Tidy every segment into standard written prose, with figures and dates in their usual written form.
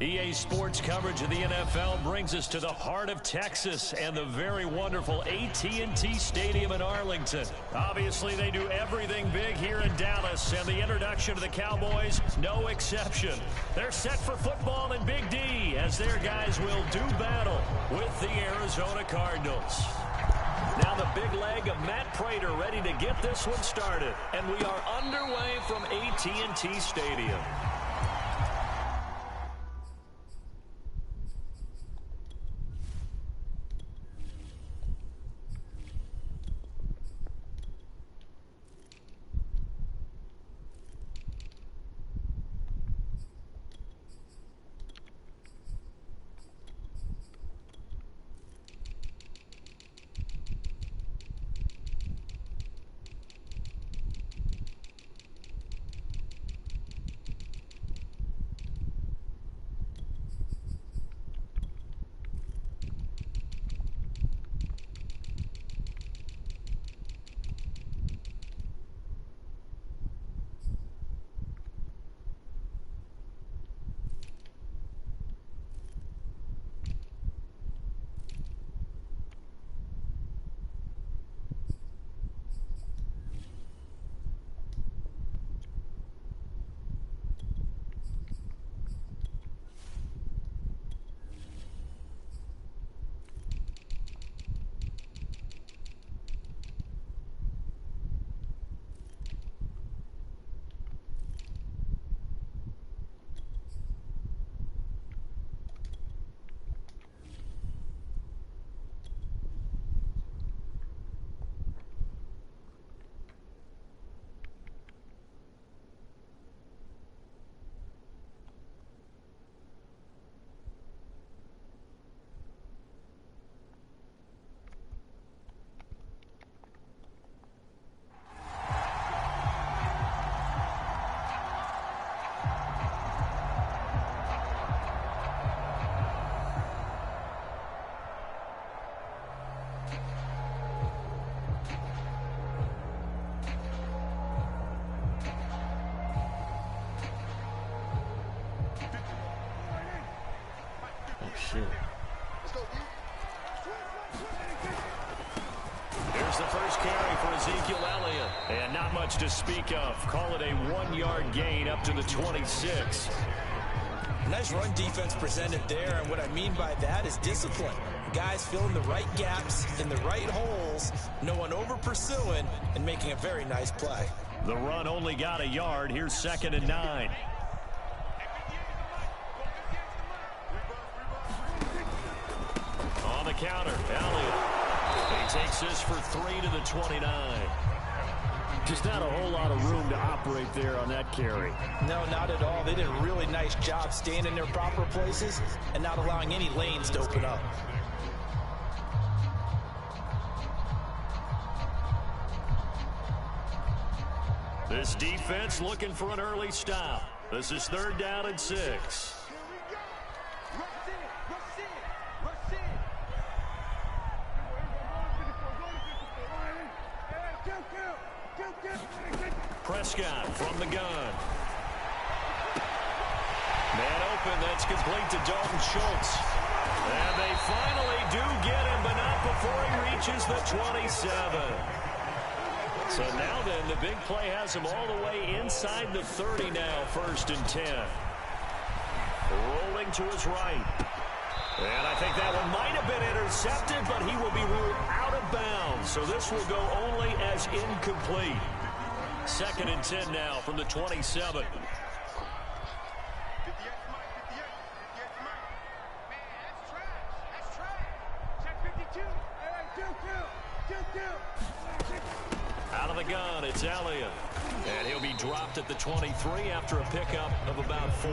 EA Sports coverage of the NFL brings us to the heart of Texas and the very wonderful AT&T Stadium in Arlington. Obviously, they do everything big here in Dallas, and the introduction to the Cowboys, no exception. They're set for football in Big D as their guys will do battle with the Arizona Cardinals. Now the big leg of Matt Prater ready to get this one started, and we are underway from AT&T Stadium. Here's the first carry for Ezekiel Elliott. And not much to speak of. Call it a 1-yard gain up to the 26. Nice run defense presented there, and what I mean by that is discipline. Guys filling the right gaps in the right holes, no one over pursuing, and making a very nice play. The run only got a yard. Here's 2nd and 9. On the counter, Elliott. He takes this for 3 to the 29. Just not a whole lot of room to operate there on that carry. No, not at all. They did a really nice job staying in their proper places and not allowing any lanes to open up. This defense looking for an early stop. This is 3rd down and 6. Prescott from the gun. Man open, that's complete to Dalton Schultz. And they finally do get him, but not before he reaches the 27. So now then, the big play has him all the way inside the 30 now, 1st and 10. Rolling to his right. And I think that one might have been intercepted, but he will be ruled out of bounds. So this will go only as incomplete. 2nd and 10 now from the 27. Out of the gun, it's Elliott. And he'll be dropped at the 23 after a pickup of about 4.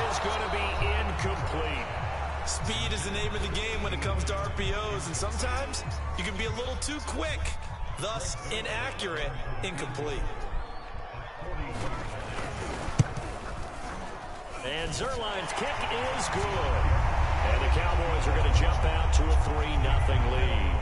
Is going to be incomplete. Speed is the name of the game when it comes to RPOs, and sometimes you can be a little too quick, thus inaccurate, incomplete. And Zuerlein's kick is good. And the Cowboys are going to jump out to a 3-0 lead.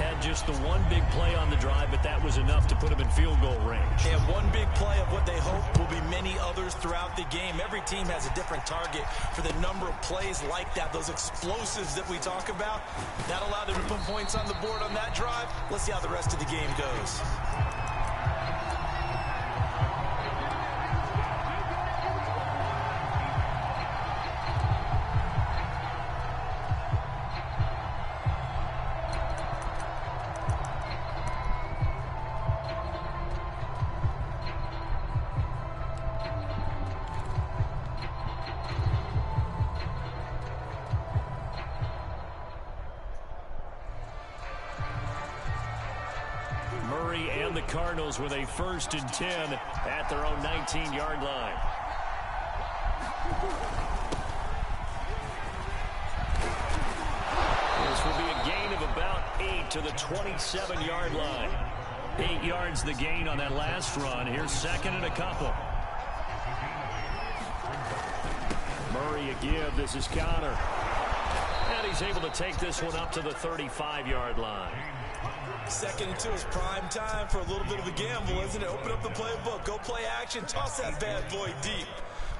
Had just the one big play on the drive, but that was enough to put them in field goal range. And one big play of what they hope will be many others throughout the game. Every team has a different target for the number of plays like that, those explosives that we talk about. That allowed them to put points on the board on that drive. Let's see how the rest of the game goes. Murray and the Cardinals with a 1st and 10 at their own 19-yard line. This will be a gain of about 8 to the 27-yard line. 8 yards the gain on that last run. Here's 2nd and a couple. Murray a give. This is Connor. And he's able to take this one up to the 35-yard line. 2nd and 2 is prime time for a little bit of a gamble, isn't it? Open up the playbook, go play action, toss that bad boy deep.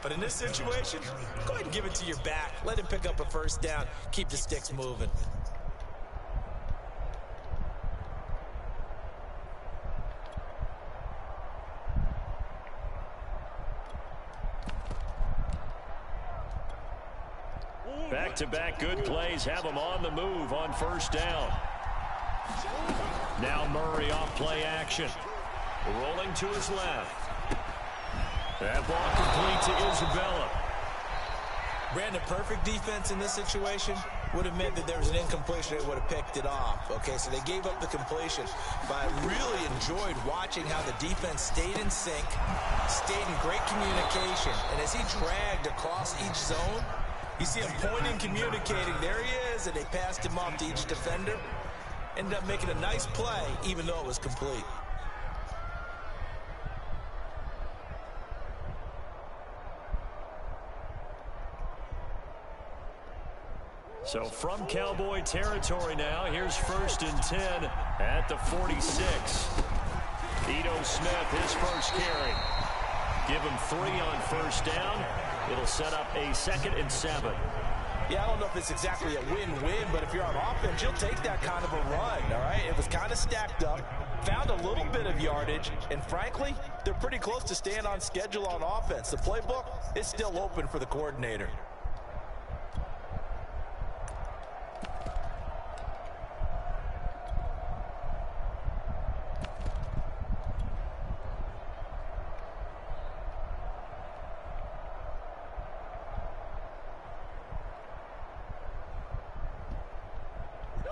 But in this situation, go ahead and give it to your back. Let him pick up a 1st down. Keep the sticks moving. Back-to-back good plays have them on the move on 1st down. Now Murray off play action. Rolling to his left. That ball complete to Isabella. Brandon, perfect defense in this situation would have meant that there was an incompletion. It would have picked it off. Okay, so they gave up the completion. But I really enjoyed watching how the defense stayed in sync, stayed in great communication. And as he dragged across each zone, you see him pointing, communicating. There he is, and they passed him off to each defender. Ended up making a nice play, even though it was complete. So from Cowboy territory now, here's 1st and 10 at the 46. Ito Smith, his first carry. Give him 3 on 1st down. It'll set up a 2nd and 7. Yeah, I don't know if it's exactly a win-win, but if you're on offense, you'll take that kind of a run, all right? It was kind of stacked up, found a little bit of yardage, and frankly, they're pretty close to staying on schedule on offense. The playbook is still open for the coordinator.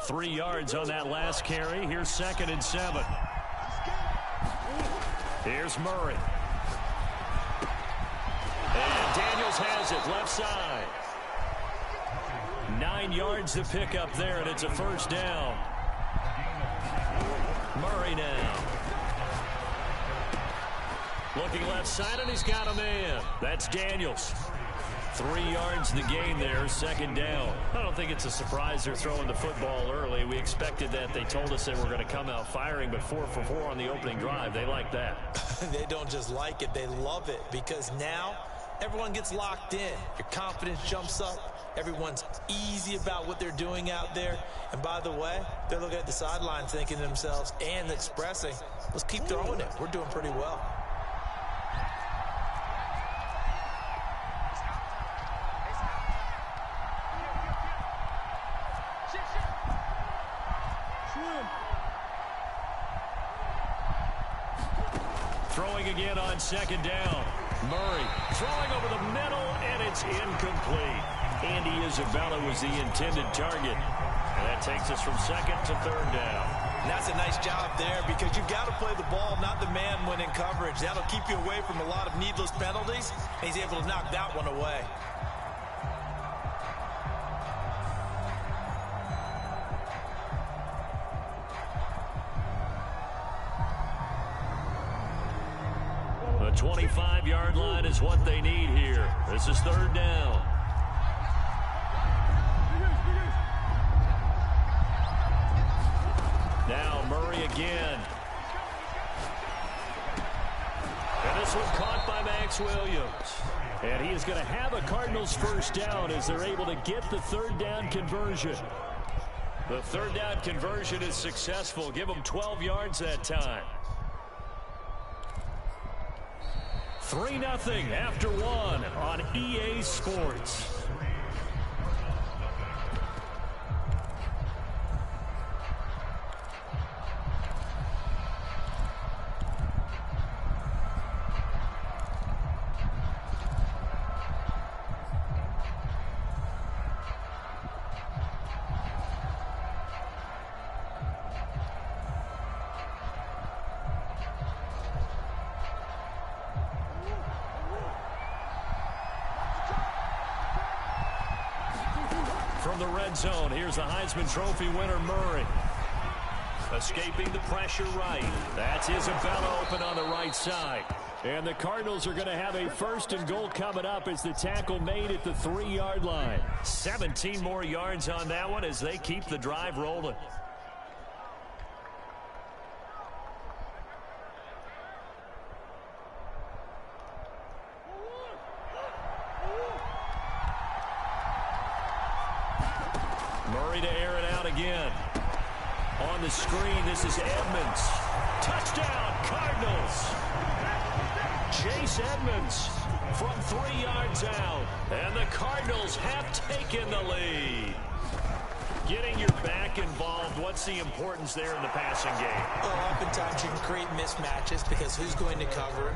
Three yards on that last carry. Here's 2nd and 7. Here's Murray. And Daniels has it left side. 9 yards to pick up there, and it's a 1st down. Murray now. Looking left side, and he's got a man. That's Daniels. 3 yards the gain there, 2nd down. I don't think it's a surprise they're throwing the football early. We expected that. They told us they were going to come out firing, but 4 for 4 on the opening drive. They like that. They don't just like it, they love it, because now everyone gets locked in. Your confidence jumps up. Everyone's easy about what they're doing out there. And by the way, they're looking at the sideline thinking to themselves and expressing, let's keep throwing it. We're doing pretty well. Throwing again on 2nd down. Murray throwing over the middle, and it's incomplete. Andy Isabella was the intended target. And that takes us from 2nd to 3rd down. And that's a nice job there, because you've got to play the ball, not the man when in coverage. That'll keep you away from a lot of needless penalties, and he's able to knock that one away. The 25-yard line is what they need here. This is 3rd down. again. And this one caught by Max Williams. And he is going to have a Cardinals first down as they're able to get the third down conversion. The third down conversion is successful. Give them 12 yards that time. 3-0 after one on EA Sports. From the red zone, here's the Heisman Trophy winner, Murray. Escaping the pressure right. That's Isabella open on the right side. And the Cardinals are going to have a first and goal coming up as the tackle made at the 3-yard line. 17 more yards on that one as they keep the drive rolling. Murray to air it out again. On the screen, this is Edmonds. Touchdown, Cardinals. Chase Edmonds from 3 yards out. And the Cardinals have taken the lead. Getting your back involved, what's the importance there in the passing game? Well, oftentimes you can create mismatches because who's going to cover,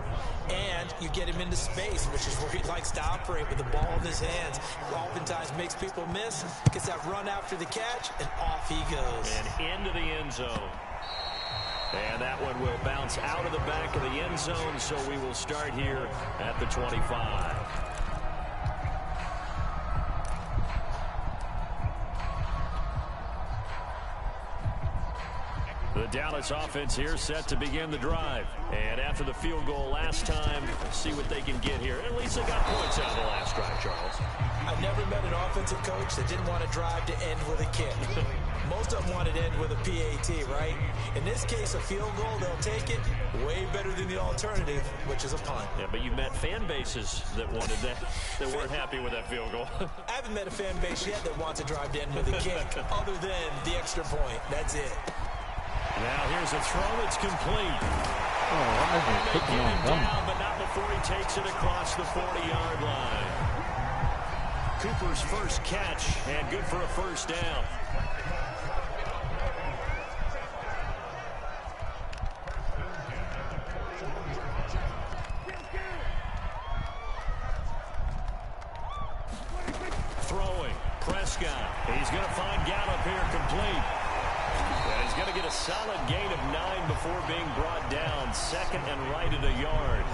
and you get him into space, which is where he likes to operate with the ball in his hands. Oftentimes makes people miss, gets that run after the catch, and off he goes. And into the end zone. And that one will bounce out of the back of the end zone, so we will start here at the 25. The Dallas offense here set to begin the drive. And after the field goal last time, see what they can get here. At least they got points out of the last drive, Charles. I've never met an offensive coach that didn't want to drive to end with a kick. Most of them want to end with a PAT, right? In this case, a field goal, they'll take it way better than the alternative, which is a punt. Yeah, but you've met fan bases that wanted that, that weren't happy with that field goal. I haven't met a fan base yet that wants to drive to end with a kick, other than the extra point. That's it. Now here's a throw. It's complete. Oh, They get him down, but not before he takes it across the 40-yard line. Cooper's first catch, and good for a first down. Throwing, Prescott. He's going to find Gallup here complete. And he's going to get a solid gain of 9 before being brought down. Second and right at a yard.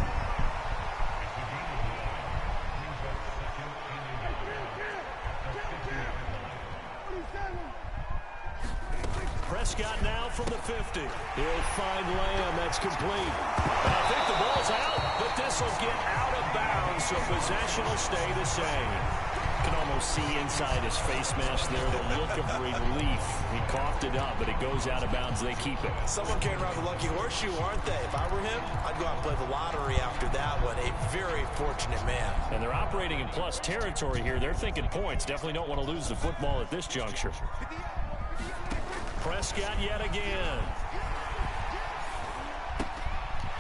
Prescott now from the 50. He'll find Lamb. That's complete. And I think the ball's out, but this will get out of bounds, so possession will stay the same. You can almost see inside his face mask there the look of relief. He coughed it up, but it goes out of bounds. They keep it. Someone carrying around the lucky horseshoe, aren't they? If I were him, I'd go out and play the lottery after that one. A very fortunate man. And they're operating in plus territory here. They're thinking points. Definitely don't want to lose the football at this juncture. Prescott yet again.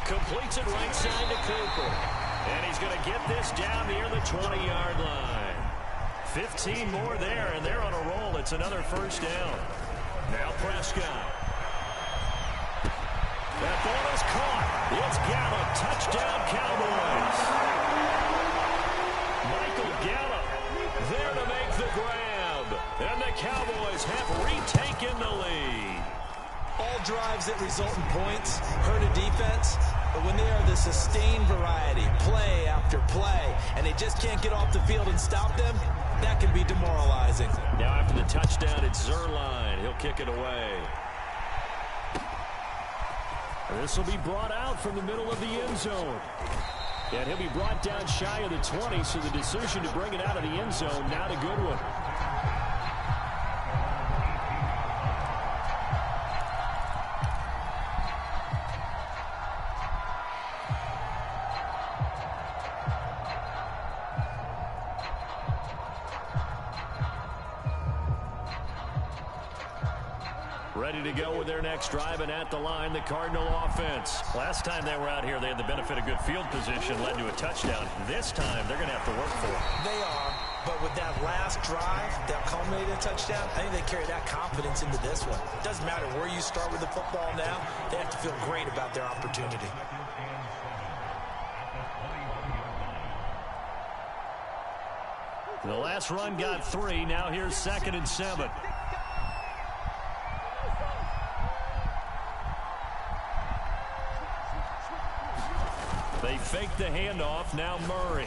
Completes it right side to Cooper. And he's going to get this down near the 20-yard line. 15 more there, and they're on a roll. It's another first down. Now Prescott. That ball is caught. It's Gallup. Touchdown, Cowboys. Michael Gallup there to make the grab. And the Cowboys have retaken the lead. All drives that result in points hurt a defense, but when they are the sustained variety, play after play, and they just can't get off the field and stop them, that can be demoralizing. Now after the touchdown, it's Zuerlein. He'll kick it away. This will be brought out from the middle of the end zone. And he'll be brought down shy of the 20, so the decision to bring it out of the end zone, not a good one. Ready to go with their next drive, and at the line, the Cardinal offense. Last time they were out here, they had the benefit of good field position, led to a touchdown. This time, they're going to have to work for it. They are, but with that last drive that culminated in a touchdown, I think they carry that confidence into this one. It doesn't matter where you start with the football now. They have to feel great about their opportunity. The last run got 3. Now here's 2nd and 7. They fake the handoff. Now Murray.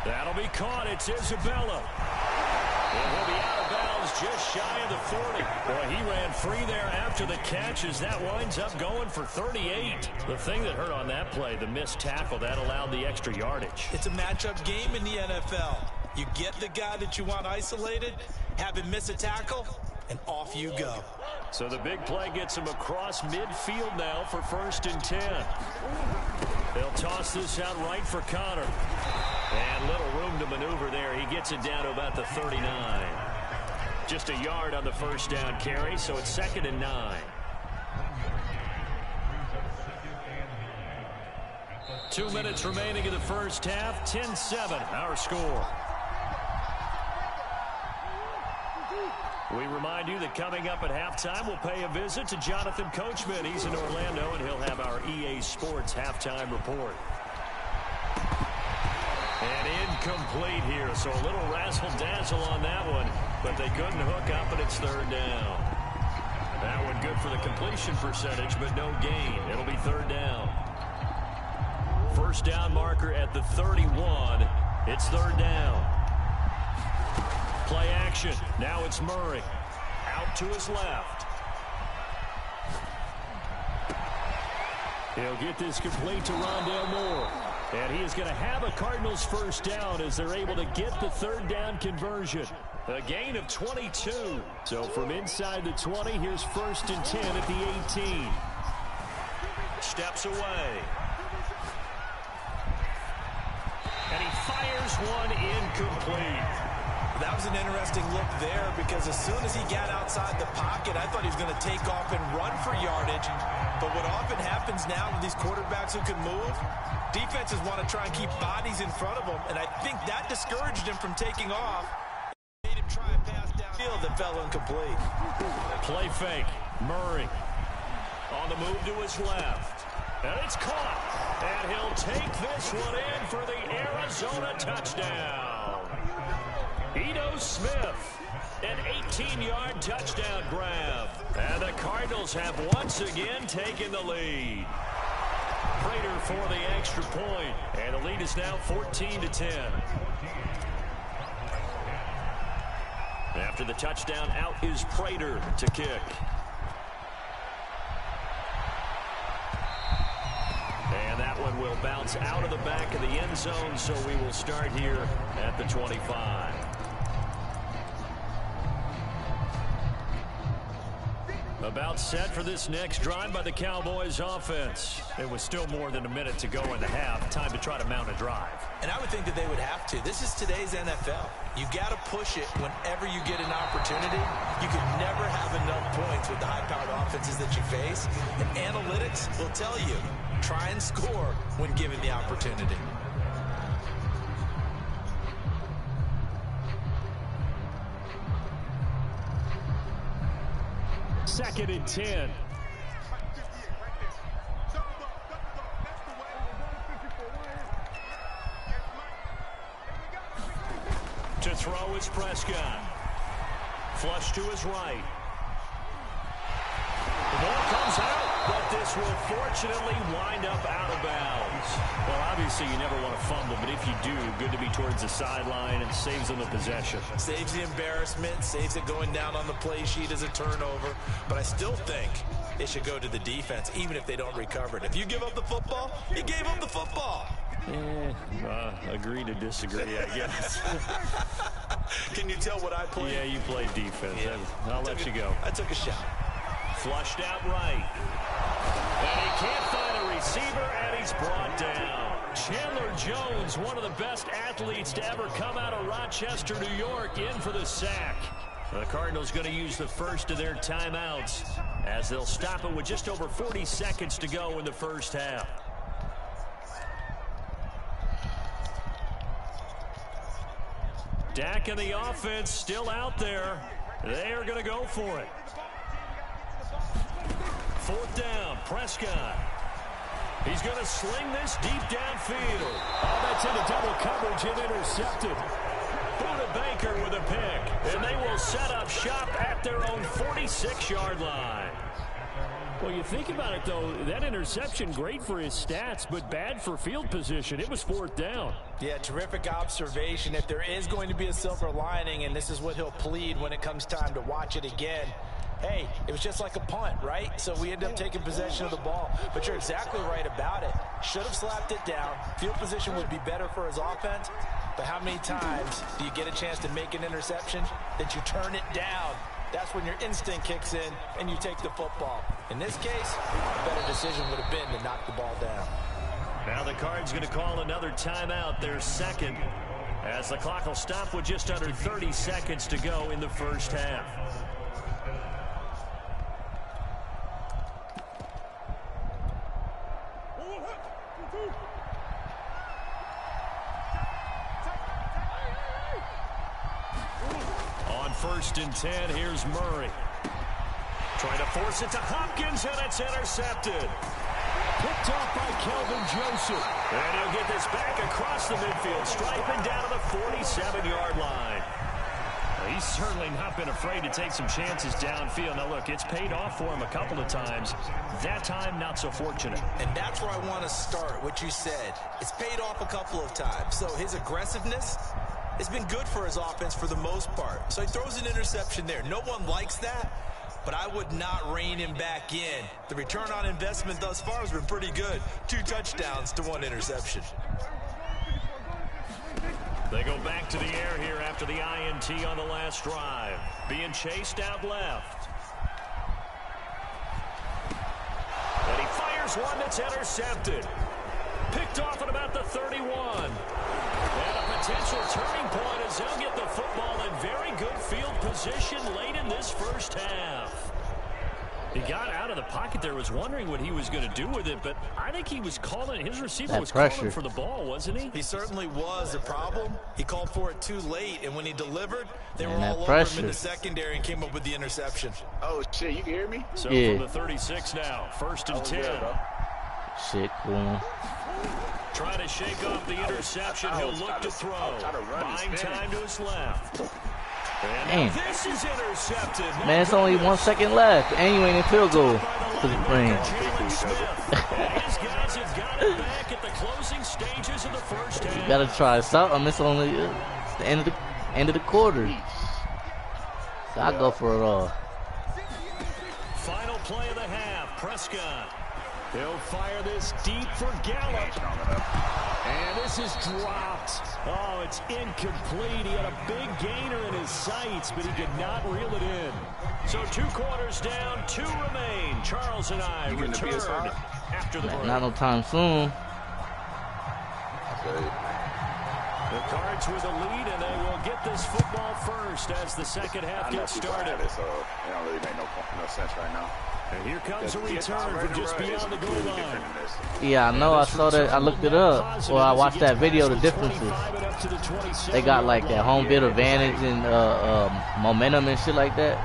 That'll be caught. It's Isabella. It will be out of bounds just shy of the 40. Boy, he ran free there after the catch as that winds up going for 38. The thing that hurt on that play, the missed tackle, that allowed the extra yardage. It's a matchup game in the NFL. You get the guy that you want isolated, have him miss a tackle, and off you go. So the big play gets him across midfield now for 1st and 10. They'll toss this out right for Connor. And little room to maneuver there. He gets it down to about the 39. Just a yard on the first down carry, so it's 2nd and 9. 2 minutes remaining in the first half. 10-7, our score. We remind you that coming up at halftime, we'll pay a visit to Jonathan Coachman. He's in Orlando, and he'll have our EA Sports halftime report. And incomplete here, so a little razzle-dazzle on that one, but they couldn't hook up, and it's 3rd down. That one good for the completion percentage, but no gain. It'll be 3rd down. First down marker at the 31. It's 3rd down. Play action. Now it's Murray. Out to his left. He'll get this complete to Rondale Moore. And he is going to have a Cardinals first down as they're able to get the 3rd down conversion. A gain of 22. So from inside the 20, here's 1st and 10 at the 18. Steps away. And he fires one incomplete. That was an interesting look there because as soon as he got outside the pocket, I thought he was going to take off and run for yardage. But what often happens now with these quarterbacks who can move, defenses want to try and keep bodies in front of them, and I think that discouraged him from taking off. Made him try a pass downfield that fell incomplete. Play fake. Murray on the move to his left. And it's caught. And he'll take this one in for the Arizona touchdown. Ito Smith, an 18-yard touchdown grab. And the Cardinals have once again taken the lead. Prater for the extra point. And the lead is now 14-10. After the touchdown, out is Prater to kick. And that one will bounce out of the back of the end zone, so we will start here at the 25. About set for this next drive by the Cowboys offense. It was still more than a minute to go in the half. Time to try to mount a drive. And I would think that they would have to. This is today's NFL. You got to push it whenever you get an opportunity. You can never have enough points with the high-powered offenses that you face. And analytics will tell you, try and score when given the opportunity. Second and 10. To throw is Prescott. Flush to his right. The ball comes out, but this will fortunately wind up out of bounds. Well, obviously you never want to fumble, but if you do, good to be towards the sideline and saves them the possession. Saves the embarrassment, saves it going down on the play sheet as a turnover. But I still think it should go to the defense, even if they don't recover it. If you give up the football, you gave up the football. Agree to disagree, I guess. Can you tell what I played? Yeah, you played defense. Yeah. I'll let you go. I took a shot. Flushed out right. And he can't find a receiver, and he's brought down. Chandler Jones, one of the best athletes to ever come out of Rochester, New York, in for the sack. The Cardinals going to use the first of their timeouts as they'll stop it with just over 40 seconds to go in the first half. Dak and the offense still out there. They are going to go for it. 4th down, Prescott. He's going to sling this deep downfield. Oh, that's into double coverage and intercepted. Buda Baker with a pick. And they will set up shop at their own 46-yard line. Well, you think about it, though, that interception, great for his stats, but bad for field position. It was 4th down. Yeah, terrific observation. If there is going to be a silver lining, and this is what he'll plead when it comes time to watch it again, hey, it was just like a punt, right? So we end up taking possession of the ball. But you're exactly right about it. Should have slapped it down. Field position would be better for his offense. But how many times do you get a chance to make an interception that you turn it down? That's when your instinct kicks in and you take the football. In this case, a better decision would have been to knock the ball down. Now the Cards going to call another timeout, their second, as the clock will stop with just under 30 seconds to go in the first half. On 1st and 10, here's Murray. Trying to force it to Hopkins, and it's intercepted. Picked off by Kelvin Joseph. And he'll get this back across the midfield, striping down to the 47-yard line. He's certainly not been afraid to take some chances downfield. Now, look, it's paid off for him a couple of times. That time, not so fortunate. And that's where I want to start, what you said. It's paid off a couple of times. So his aggressiveness has been good for his offense for the most part. So he throws an interception there. No one likes that, but I would not rein him back in. The return on investment thus far has been pretty good. 2 touchdowns to 1 interception. They go back to the air here after the INT on the last drive. Being chased out left. And he fires one that's intercepted. Picked off at about the 31. And a potential turning point as they'll get the football in very good field position late in this first half. He got out of the pocket there, was wondering what he was going to do with it, but I think he was calling, his receiver was calling for the ball, wasn't he? He certainly was. The problem, he called for it too late, and when he delivered, they were all over him in the secondary and came up with the interception. Oh, shit, you can hear me? So from the 36 now, 1st and 10. Shit, cool. Trying to shake off the interception. He'll look to throw. Buying time to his left. And this is intercepted. Man, it's only 1 second left. And you ain't in field goal for the brain. His guys have got it back at the closing stages of the first half. You gotta try something. It's only the end of the quarter. So I go for it all. Final play of the half. Prescott. He'll fire this deep for Gallup. And this is dropped. Oh, it's incomplete. He had a big gainer in his sights, but he could not reel it in. So 2 quarters down, 2 remain. Charles and I return after the break. Not no time soon. The Cards with a lead, and they will get this football first as the second half gets started. So it don't really make no sense right now. And here comes a return from just beyond the goal line. Yeah, I know. I saw that. I looked it up. Well, I watched that video. The differences. They got like that home field advantage and momentum and shit like that.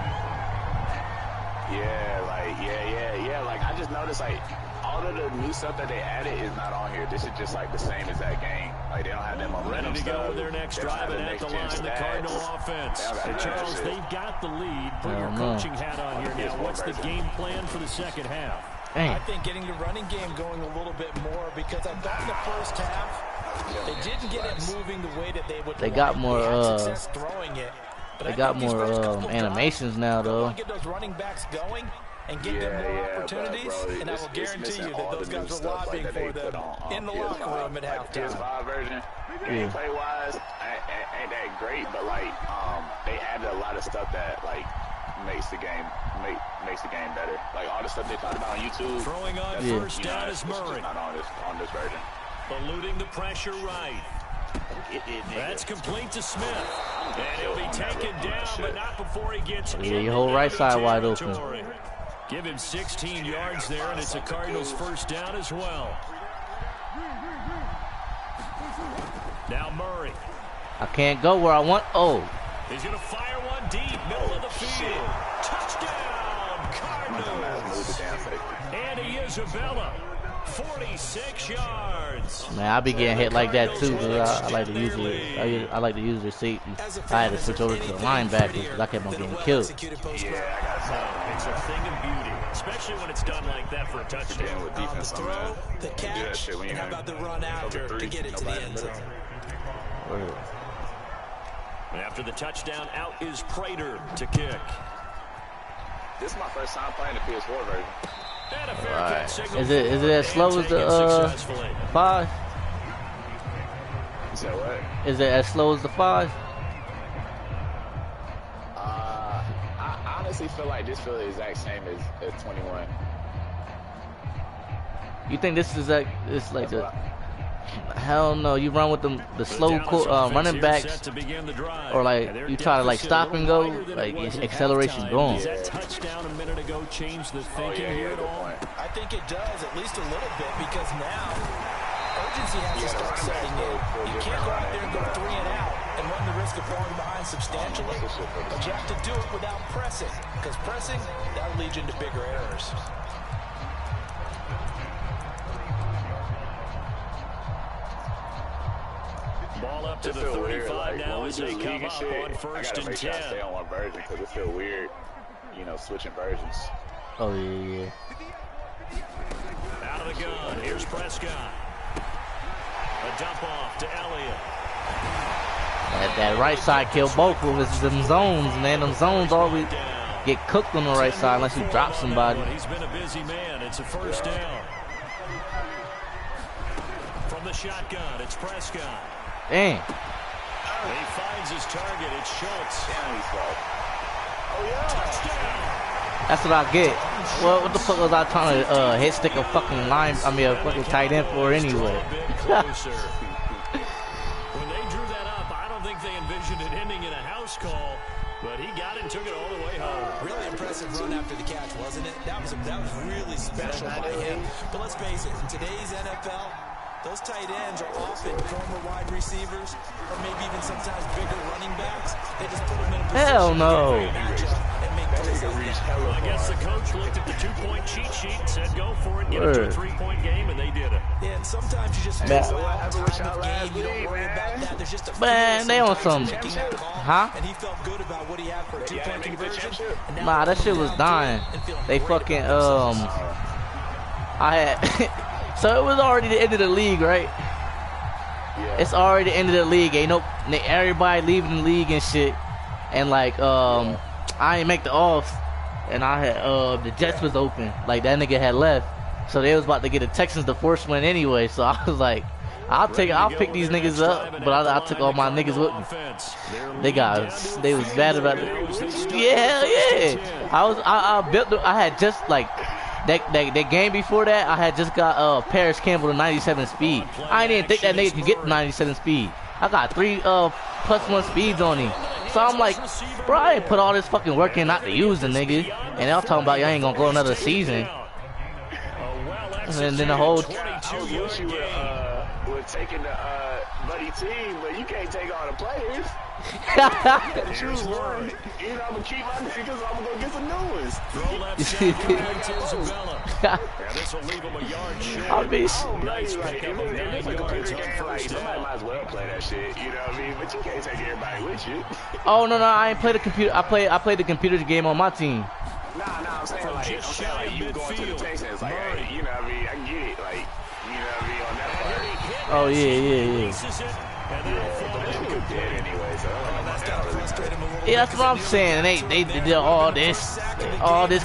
Yeah. Like I just noticed like all of the new stuff that they added is not on here. This is just like the same as that game. Like they don't have that momentum. Ready to go with their next drive and at the line, the Cardinal offense. And Charles, they've got the lead. Put your coaching hat on here now. What's the game plan for the second half? I think getting the running game going a little bit more, because I thought in the first half they didn't get it moving the way that they would. They got more. Success throwing it. They got more animations now, though. Get those running backs going and give them more opportunities, and I will guarantee you that those guys are lobbying for them in the locker room at halftime. PS5 version, gameplay-wise, ain't that great, but like they added a lot of stuff that like makes the game better. Like all the stuff they talked about on YouTube. Throwing on first down is Murray. Not on this version. Eluding the pressure right. That's complete to Smith. And he'll be taken down, but not before he gets Yeah, your whole right side wide open. Give him 16 yards there, and it's a Cardinals first down as well. Now Murray. I can't go where I want. Oh. He's going to fire one deep, middle of the field. Touchdown, Cardinals. Andy Isabella, 46 yards. Man, I be getting hit like that too, because I like to use it. I like to use the safety. I had to switch over to the linebacker because I kept on getting killed. It's a thing of beauty, especially when it's done like that for a touchdown. With defense the throw, the catch, and how about the run after to get it to the end zone? After the touchdown, out is Prater to kick. This is my first time playing the PS4 version. Right. Is it as slow as the 5? You said what? Is it as slow as the 5? I honestly feel like this feels the exact same as 21. You think this is like the? Hell no! You run with the slow running backs, or like you try to like stop and go, like acceleration going. Does that touchdown a minute ago change the thinking here at all? I think it does, at least a little bit, because now urgency has to start setting in. You can't go out there and go 3 and out and run the risk of falling behind substantially, but you have to do it without pressing, because pressing, that'll lead you into bigger errors. Ball up to the 35 now as they come up on first and 10. I stay on one version because it feels weird, you know, switching versions. Oh yeah. Out of the gun, here's Prescott. A dump off to Elliott. That right side killed both of us. Them zones, man. Them zones always get cooked on the right side unless you drop somebody. He's been a busy man. It's a first down. From the shotgun, it's Prescott. Dang. He finds his target. It's Schultz. Oh, yeah. Touchdown. That's what I get. Well, what the fuck was I trying to hit stick a fucking line? I mean, a fucking tight end for anyway. When they drew that up, I don't think they envisioned it ending in a house call, but he got it and took it all the way home. Really impressive run after the catch, wasn't it? That was really special by him. But let's face it, in today's NFL, those tight ends are often former wide receivers, or maybe even sometimes bigger running backs. They just put them in a position. Hell no. And make plays like that. Well, I guess the coach looked at the 2-point cheat sheet and said, go for it, get it to a 3-point game, and they did it. Yeah, and sometimes you just Man. time of game. You don't worry about that. There's just a Man, they on some. Huh? And he felt good about what he had for a 2-point conversion. Nah, that shit was dying. They fucking I had. So it was already the end of the league, right? Yeah. It's already the end of the league. Ain't no everybody leaving the league and shit. And like I ain't make the off, and I had the Jets was open. Like that nigga had left, so they was about to get the Texans the first win anyway. So I was like, I'll pick these niggas up, but I took all my niggas with me. They was bad about it. Yeah. I had just like. That game before that, I had just got Paris Campbell to 97 speed. I didn't think that nigga could get to 97 speed. I got 3 +1 speeds on him. So I'm like, bro, I ain't put all this fucking work in not to use the nigga. And y'all talking about y'all ain't gonna go another season. And then the whole... We're taking the buddy team, but you can't take all the players. Choose one. You know, I'm gonna keep my niggas. I'm gonna go get some new ones. Throw left side, complete to Isabella. Yeah, this will leave him a yard short. I'll be... Nice pick up of 9 yards on first down. Somebody might as well play that shit. You know what I mean? But you can't take everybody with you. Oh no, I ain't play the computer. I played the computer game on my team. Nah, I'm saying like you going to the Texans. Like, hey, you know what I mean? I get it. Like, you know what I mean? On that part. Oh yeah. Yeah, that's what I'm saying. They did all this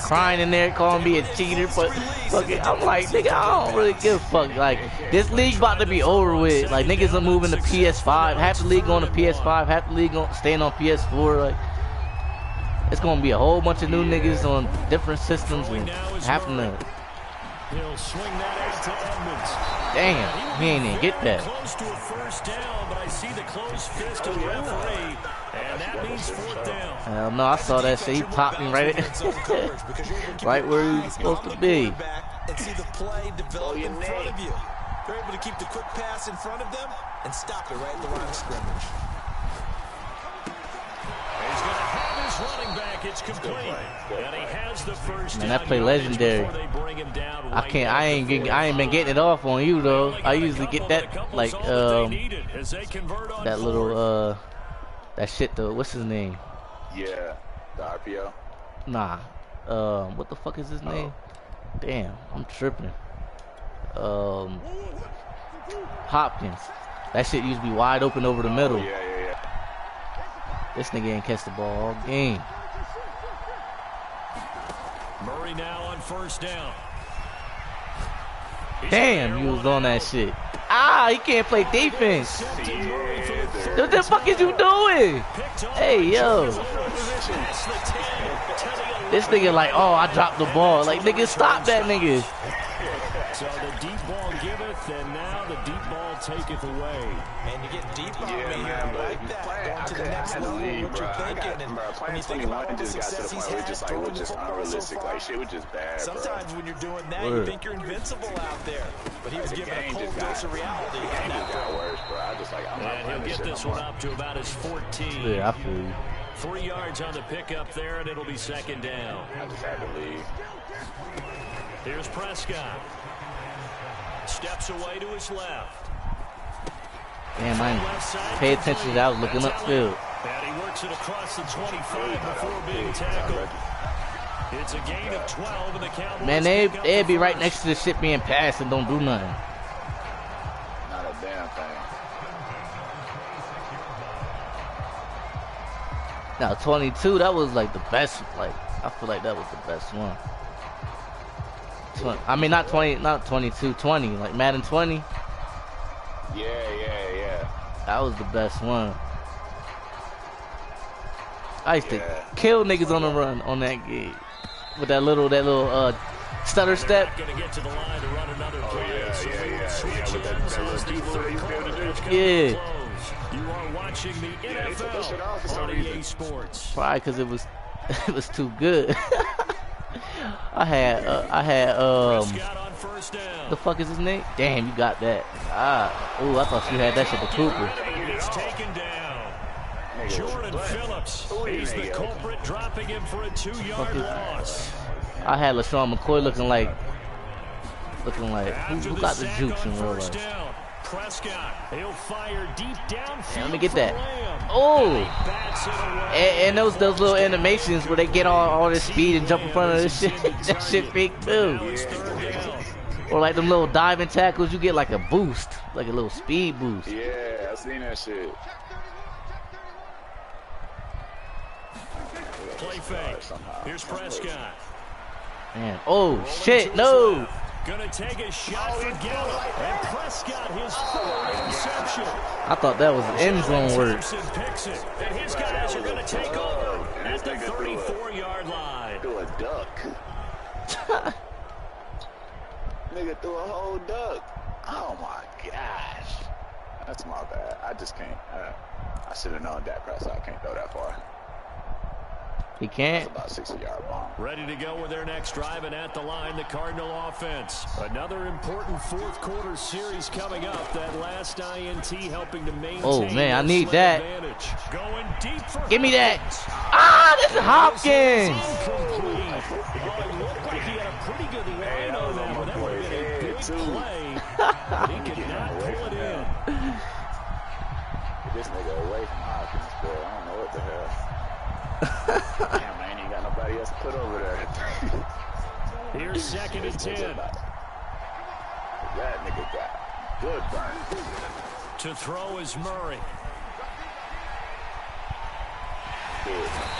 crying in there, calling me a cheater, but fuck it, I'm like, nigga, I don't really give a fuck. Like, this league about to be over with. Like, niggas are moving to PS5. Half the league going to PS5, half the league staying on PS4. Like, it's gonna be a whole bunch of new niggas on different systems and having to. He'll swing that out to Edmonds. Damn, he ain't even get that. Close to a first down, but I see the closed fist of the referee, and that means fourth down. Hell no, I saw that shit. He popped me right right where he was supposed to be. And see the play develop in front of you. They're able to keep the quick pass in front of them and stop it right at the line of scrimmage. He's going to have his running back. It's complete. And he has the first Man, down. that play legendary. I ain't been getting it off on you though. I usually get that like that little that shit though. What's his name? Yeah, the RPO. Nah. What the fuck is his name? Damn, I'm tripping. Hopkins. That shit used to be wide open over the middle. Yeah. This nigga ain't catch the ball all game. Murray now on first down. Damn, you was on that shit. Ah, he can't play defense. What the fuck is you doing? Hey, yo. This nigga like, oh, I dropped the ball. Like, nigga, stop that nigga. So the deep ball giveth, and now the deep ball taketh away. And you get deep on me here. Man, but Like that. Going to the next level. What you're thinking. And when you think about all the success he's had, just unrealistic. Like, shit was just bad, sometimes when you're doing that, you think you're invincible out there. But he was given a cold dose of reality. The game just got worse, bro. I just like, I'm not And he'll get this one up to about his 14. Yeah, I feel you. 3 yards on the pickup there, and it'll be second down. I just had to leave. Here's Prescott. Steps away to his left. Damn, I ain't pay attention to that. I was looking upfield. And he works it across the 25 before being tackled. It's a gain of 12, and the Cowboys. Man, they'd be right next to the shit being passed and don't do nothing. Not a damn thing. Now 22, that was like the best. Like I feel like that was the best one. 20, I mean not 20, not 22, 20. Like Madden 20. Yeah. That was the best one. I used to kill niggas on the run on that game with that little stutter step. Yeah. You are watching the NFL on EA Sports. Probably because it was too good. I had the fuck is his name? Damn, you got that. Ooh, I thought you had that shit to Cooper. It's taken down. Jordan Phillips. He's the culprit, dropping him for a 2-yard loss. I had LaShawn McCoy looking like who got the jukes in real life. Prescott, he'll fire deep downfield. Let me get that. Oh, and those little animations where they get all this speed and jump in front of this shit. That shit fake too. Or like them little diving tackles, you get like a boost, like a little speed boost. Yeah, I seen that shit. Play fake. Here's Prescott. Man, oh shit, no. Gonna take a shot for Gallup, and Prescott his 4th interception. I thought that was end zone work. Picks it, and his guys are gonna take over at the 34-yard line. Threw a duck. Nigga threw a whole duck. Oh my gosh. That's my bad. I just can't. I should have known Dak Prescott can't throw that far. He can't. That's about 60-yard bomb. Ready to go with their next drive, and at the line, the Cardinal offense. Another important fourth-quarter series coming up. That last INT helping to maintain. Oh man, I need that. Going deep for Give me that. Ah, this is Hopkins. Well, it looked like he had a pretty good line on that one. That would have been a big play. But he could not pull it in. Get this nigga away from Hopkins, boy. I don't know what the hell. Damn, man, ain't got nobody else to put over there. Here's 2nd and 10. That nigga got good burn. To throw is Murray.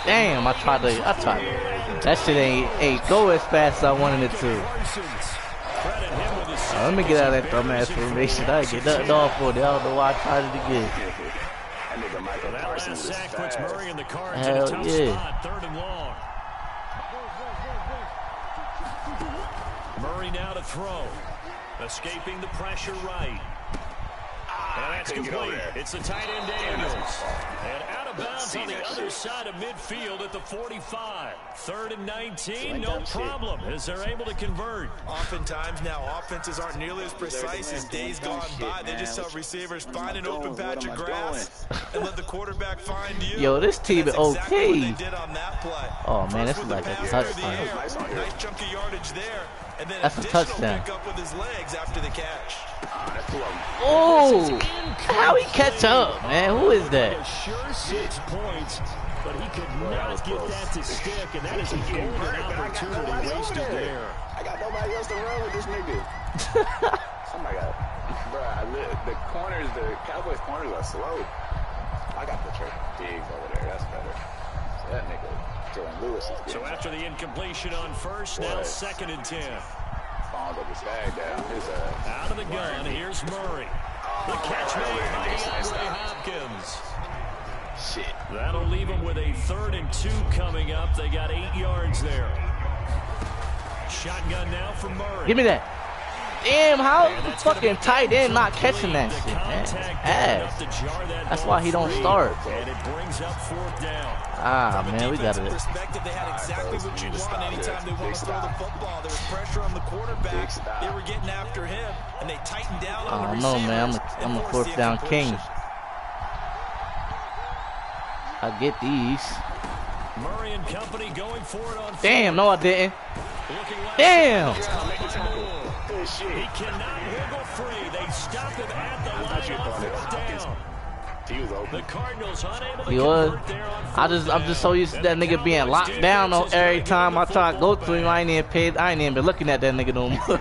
Damn, I tried. That shit ain't go as fast as I wanted it to. Let me get out of that dumbass formation. I ain't get nothing off for it. I don't know why I tried it again. That last sack puts Murray in the cards in a Hell tough yeah. spot, 3rd and long. Murray now to throw. Escaping the pressure right. And that's complete. It's the tight end Daniels. And out of bounds on the other side of midfield at the 45. 3rd and 19, no problem, as they're able to convert. Oftentimes now, offenses aren't nearly as precise as days gone by. They just tell receivers, find an open patch of grass and let the quarterback find you. Yo, this team is okay. Exactly what they did on that play. Oh, man, this is like a touchdown. Nice chunk of yardage there. And then that's a touchdown. Pick up with his legs after the catch. Oh, how he catch up, man? Who is that? Sure 6 points, but he could not get that to stick, and that is a golden opportunity wasted there. I got nobody else to run with this nigga. Oh my God, bro! The Cowboys corners are slow. I got the trick Diggs over there. That's better. So that nigga. Lewis is so after the incompletion on first, now 2nd and 10. Up his bag down. Out of the gun, here's Murray. The catch made by DeAndre Hopkins. Shit. That'll leave him with a 3rd and 2 coming up. They got 8 yards there. Shotgun now for Murray. Give me that. Damn, how the fucking tight end not catching that shit, man? Ass. That's why he don't start. And it brings up 4th down. Ah, man, we got it. Perspective, they had exactly what you want anytime they want to throw the football. There was pressure on the quarterback. They were getting after him, and they tightened down on the receivers. I don't know, man. I'm a 4th down king. I get these. Murray and company going for it on. Damn, no, I didn't. Damn. He cannot wiggle free. They stop him at the line on 4th down. He was open. The Cardinals unable to he was. convert there on I'm just so used to that nigga being locked down on every time I try to go to him. I ain't even been looking at that nigga no more.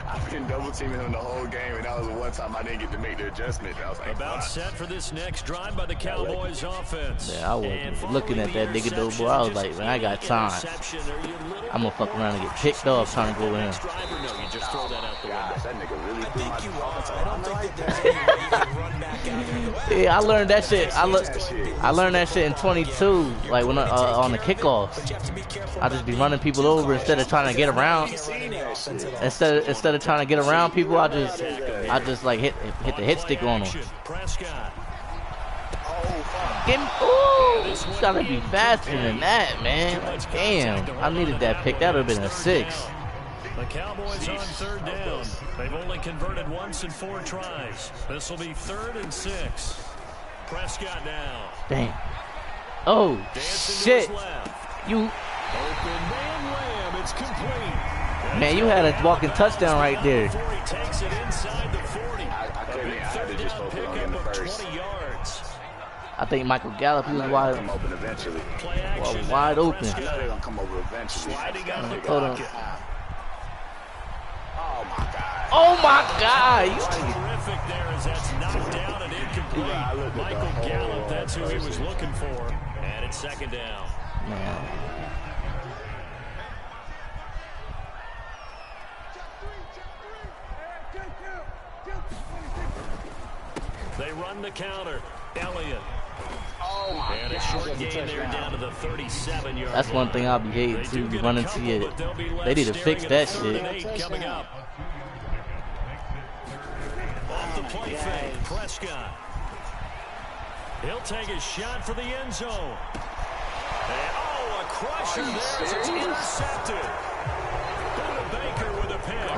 I've been double teaming him the whole game, and that was the one time I didn't get to make the adjustment. I was like, about set for this next drive by the Cowboys offense. Yeah, I wasn't looking at that nigga though, boy. I was like, man, I got time. I'm gonna fuck around and get picked off trying to go in. Yeah, I learned that shit. I learned that shit in 22, like when on the kickoff. I just be running people over instead of trying to get around. Instead of trying to get around people, I just like hit the hit stick on them. Ooh, gotta be faster than that, man. Like, damn, I needed that pick. That would have been a 6. The Cowboys on 3rd down. They've only converted once in 4 tries. This will be 3rd and 6. Prescott now. Damn. Oh, shit. You. Open man Lamb. It's complete. Man, you had a walking touchdown right there. Before he takes it inside the 40. I couldn't. I had to just focus on getting the first. 20 yards. I think Michael Gallup, he was wide open eventually. Wide open. I know they're gonna come over eventually. Sliding out of the Hold on. pocket. Oh my God. Oh my God. Terrific there as that's knocked down and incomplete. Michael Gallup, that's who he was looking for. And it's 2nd down. Man. They run the counter. Elliott. Oh my And a short gain there down to the 37-yard That's one thing I'll be hating too, running to it. They need to fix that shit. Coming up. Off the play fake, Prescott. He'll take a shot for the end zone. And, a crusher there as it's intercepted. Buda Baker with a pick.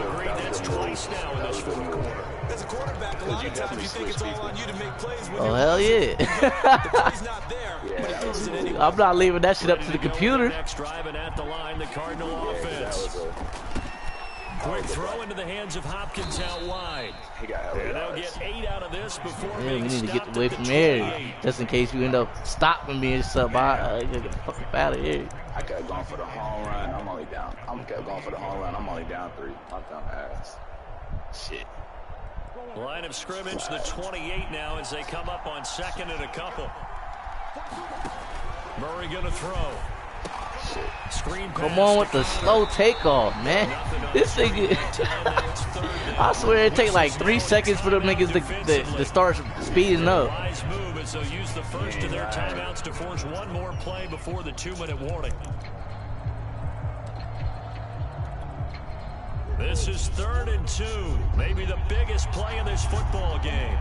Agreed, that's twice now in this 4th quarter. As a quarterback, a lot of times you think it's all on you to make plays. Oh, hell yeah. The play's not there, but he throws it anyway. I'm not leaving that shit up to the computer. Next drive and at the line, the Cardinal offense. Quick throw into the hands of Hopkins out wide. And they'll get 8 out of this before Yeah, we being need to get stopped away at the from 28. here, just in case you end up stopping me and stuff. Get the fuck up out of here. I kept going for the home run. I'm only down. Kept going for the home run. I'm only down 3. I'm dumb ass. Shit. Line of scrimmage, the 28 now as they come up on 2nd and a couple. Murray gonna throw. Screen pass. Come on with the slow takeoff, man. This nigga, I swear it take like 3 seconds for them niggas to start speeding up. Wise move as they'll use the first of their timeouts to force one more play before the 2-minute warning. This is 3rd and 2. Maybe the biggest play in this football game.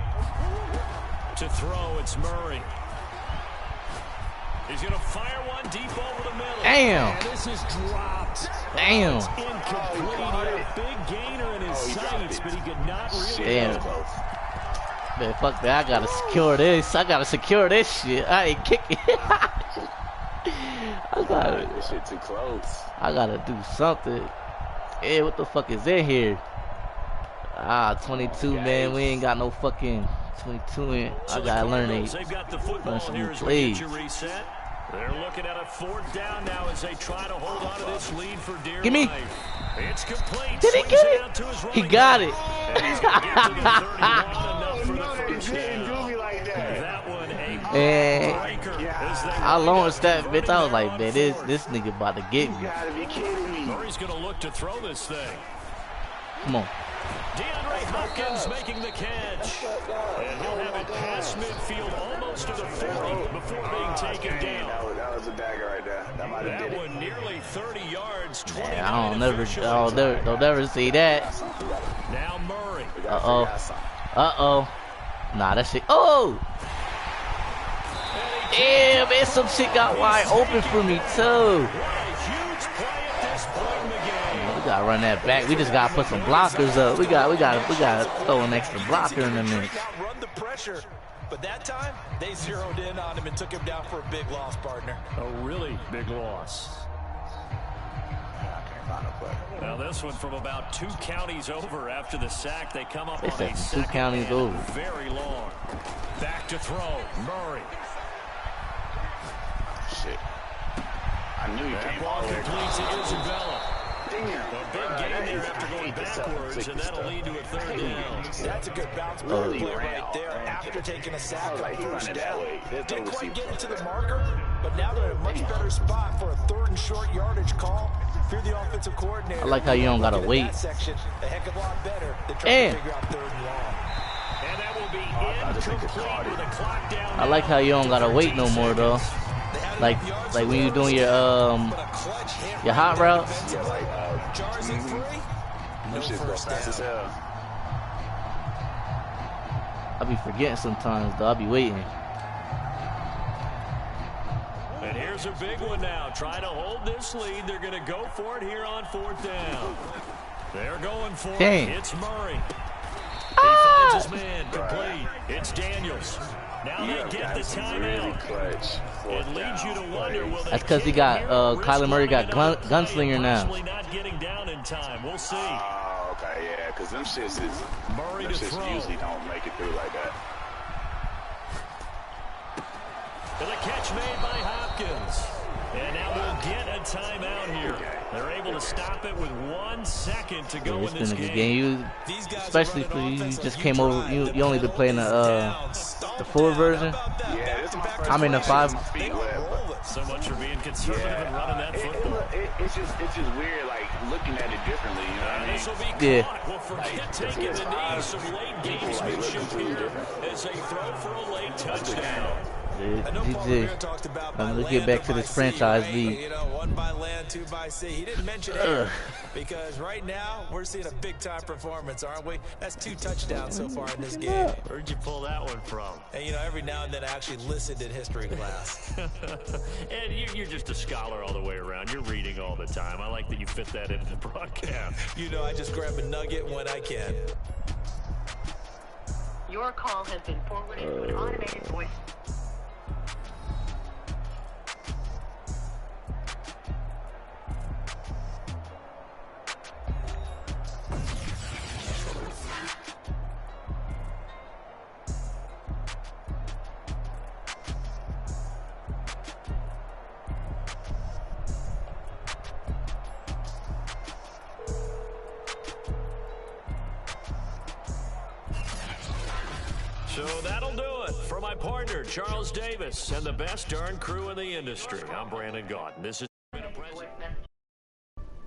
To throw, it's Murray. He's going to fire one deep over the middle. Damn. And this is dropped. Damn. It's incomplete. He had a big gainer in his sights, but he could not really. Damn. Man, fuck that. I gotta secure this. I gotta secure this shit. I ain't kicking. I gotta. This shit too close. I gotta do something. Hey, what the fuck is in here? 22, man. We ain't got no fucking 22 in. I gotta learn some new plays. They're looking at a 4th down now as they try to hold on to this lead for dear Give me. life. It's complete. Did he get it? He got it. Man, I launched that bitch. I was like, man, this nigga about to get me. You gotta be kidding me. Murray's gonna look to throw this thing. Come on. DeAndre Hopkins making the catch. And he'll have it past midfield almost to the 40 before being taken down. That was a dagger right there. That might have did it. That one nearly 30 yards. 29 Man, don't never see that. Now Murray. Uh-oh. Nah, that shit. Oh! Yeah, man, some shit got wide open for me, too. We gotta run that back. We just gotta put some blockers up. We gotta throw an extra blocker in the mix. Run the pressure, but that time they zeroed in on him and took him down for a big loss, partner. A really big loss. Now this one from about 2 counties over after the sack. They come up on a 2 counties over. Very long. Back to throw. Murray. Shit. I knew you came all the way. Completes to Isabella. Damn. A big game there after going backwards, and that'll lead to a 3rd down. That's a good bounce play right there after taking a sack on 1st down. Didn't quite get into the marker, but now they're in a much better spot for a 3rd and short yardage call. If you're the offensive coordinator, I like how you don't gotta wait. That section a heck of a lot better than trying to figure out 3rd and long. And that will be incomplete with a clock down. I like how you don't gotta wait no more, though. Like when you doing your hot routes. Yeah, like, Jars and free. No shit go first fast as down. hell. I be forgetting sometimes, though. I be waiting. And here's a big one now. Trying to hold this lead. They're going to go for it here on 4th down. They're going for it. It's Murray. He finds his man complete. It's Daniels. Now they get the timeout. It leads you to wonder, will they? That's because he got Kyler Murray got gunslinger now. Not getting down in time. We'll see. Oh, okay, yeah, because them shits usually don't make it through like that. And the catch made by Hopkins. And now we'll get a timeout here. They're able to stop it with 1 second to go in this game. Especially if you just came over, you only been playing the 4 version. Yeah, I'm in the 5. So much for being conservative and running that football. It's just weird, like looking at it differently. You know what I mean? This will be caught. We'll forget taking the knee. Some late gamesmanship here as they throw for a late touchdown. GG. Let's get back to this franchise league. You know, 1 by land, 2 by sea. He didn't mention air because right now we're seeing a big-time performance, aren't we? That's 2 touchdowns so far in this game. Where'd you pull that one from? And, you know, every now and then I actually listened in history class. And you're just a scholar all the way around. You're reading all the time. I like that you fit that into the broadcast. You know, I just grab a nugget when I can. Your call has been forwarded to an automated voice. So that'll do it for my partner, Charles Davis, and the best darn crew in the industry. I'm Brandon Gaudin. This is